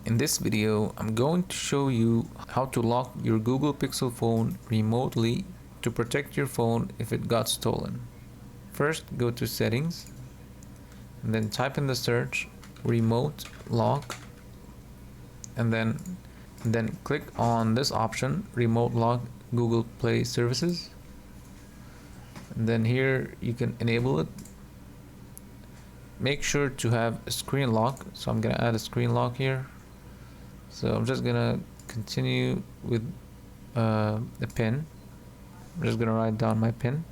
In this video, I'm going to show you how to lock your Google Pixel phone remotely to protect your phone if it got stolen. First, go to Settings, and then type in the search Remote Lock, and then click on this option, Remote Lock Google Play Services. And then here you can enable it. Make sure to have a screen lock, so I'm gonna add a screen lock here. So I'm just gonna continue with the pin. I'm just gonna write down my pin,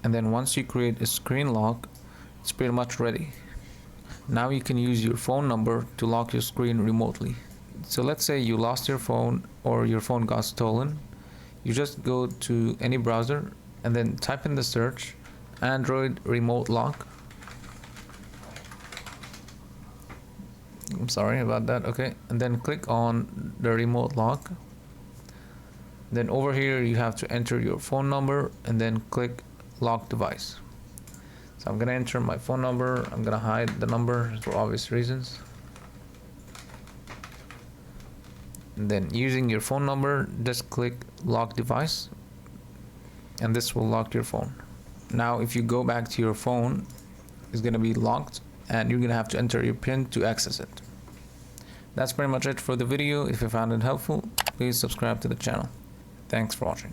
and then once you create a screen lock, it's pretty much ready. Now you can use your phone number to lock your screen remotely. So let's say you lost your phone or your phone got stolen. You just go to any browser and then type in the search Android remote lock. I'm sorry about that. Okay, and then click on the remote lock. Then over here you have to enter your phone number and then click lock device. So I'm gonna enter my phone number. I'm gonna hide the number for obvious reasons. And then using your phone number, just click lock device, and this will lock your phone. Now if you go back to your phone, it's gonna be locked and you're gonna have to enter your PIN to access it. That's pretty much it for the video. If you found it helpful, please subscribe to the channel. Thanks for watching.